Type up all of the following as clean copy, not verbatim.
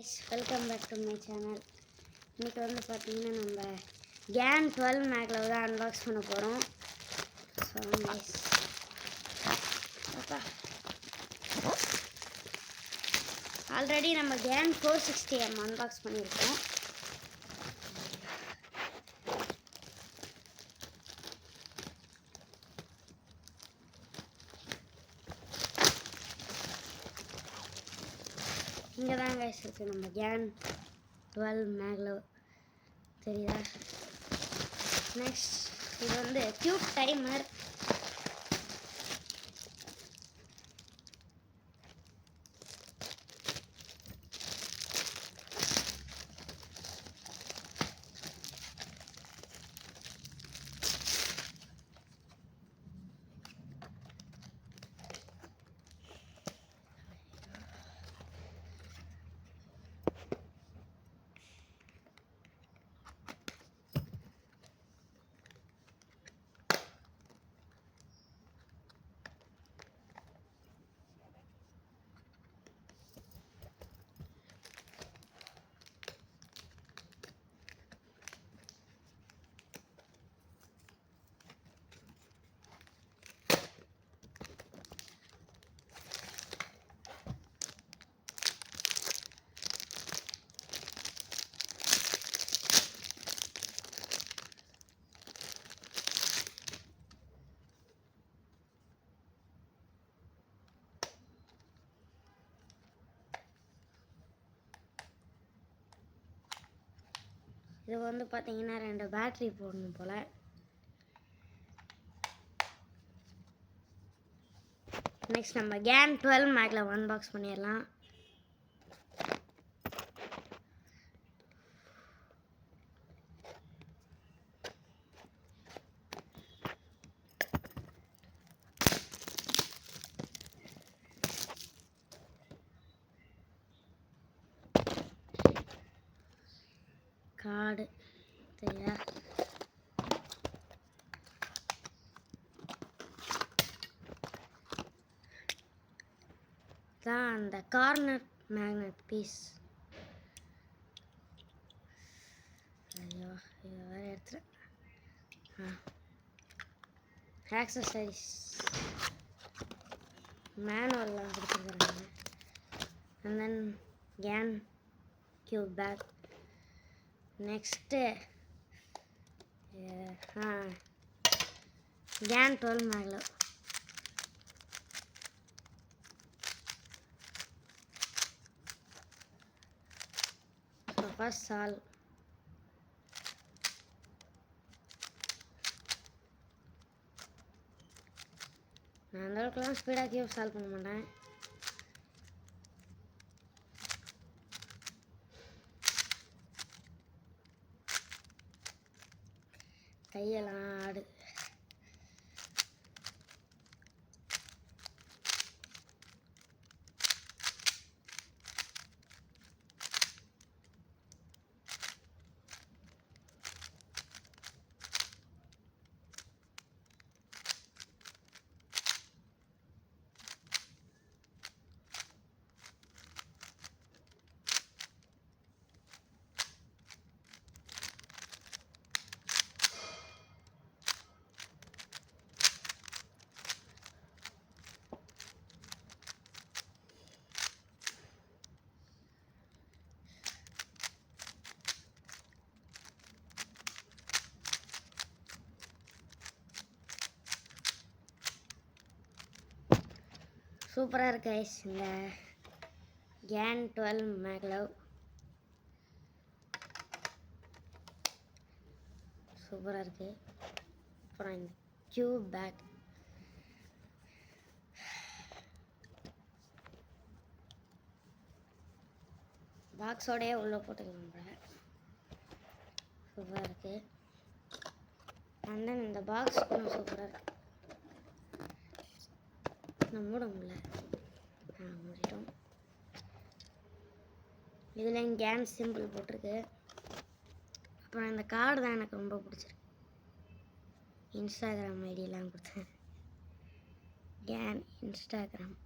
Welcome back to my channel. இன்றைக்கி வந்து பார்த்திங்கன்னா நம்ம கேன் 12 மேக்கில் தான் அன்பாக்ஸ் பண்ண போகிறோம். So nice. ஆல்ரெடி நம்ம கேன் 460M அன்பாக்ஸ் பண்ணியிருக்கோம். இங்கே தான் கைஸ் இருக்குது நம்ம கேன் 12 மேக்ல தெரியுதா. நெக்ஸ்ட் இது வந்து டியூப் டைமர். இது வந்து பார்த்தீங்கன்னா 2 பேட்டரி போடணும் போல். நெக்ஸ்ட் நம்ம கேன் 12 மேக்கில் அன்பாக்ஸ் பண்ணிடலாம். கார்டு சரியா. தான் அந்த கார்னர் மேக்னெட் பீஸ். ஐயோ இதை வேறு எடுத்துகிறேன். ஆக்சசரிஸ் மேனுவல்லாம் கொடுத்துருக்குறாங்க. And then GAN cube bag. Next GAN 12 மேக்ல ஃபர்ஸ்ட் சால்வ். நான் அந்த அளவுக்குலாம் ஸ்பீடாக கியூப் சால்வ் பண்ண மாட்டேன். கையெல்லாம் ஆடு. சூப்பராக இருக்கு ஐஸ் இந்த கேன் 12 மேக்லவ். சூப்பராக இருக்கு. அப்புறம் இந்த கியூப் பேக். பாக்ஸோடையே உள்ளே போட்டுக்கலாம். சூப்பராக இருக்கு. அண்ட் தென் இந்த பாக்ஸ் கொஞ்சம் சூப்பராக இருக்கு. நான் மூட முடியல. மூடிட்டோம். இதில் கேன் சிம்பிள் போட்டிருக்கு. அப்புறம் இந்த கார்டு தான் எனக்கு ரொம்ப பிடிச்சிருக்கு. இன்ஸ்டாகிராம் ஐடியெல்லாம் கொடுத்தேன். Can Instagram.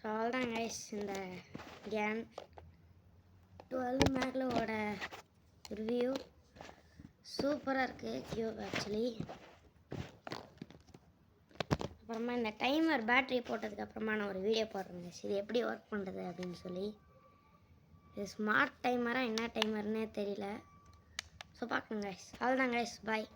ஸோ அவ்வளோதான் கைஸ் இந்த கேன் 12 மேக்லோட ரிவ்யூ. சூப்பராக இருக்குது கியூப் ஆக்சுவலி. அப்புறமா இந்த டைமர் பேட்ரி போட்டதுக்கப்புறமா நான் ஒரு வீடியோ போடுறேங்க இது எப்படி ஒர்க் பண்ணுறது அப்படின்னு சொல்லி. இது ஸ்மார்ட் டைமராக என்ன டைமர்னே தெரியல. ஸோ பார்க்கணும் கைஸ். அவ்வளோதான் கைஸ், பாய்.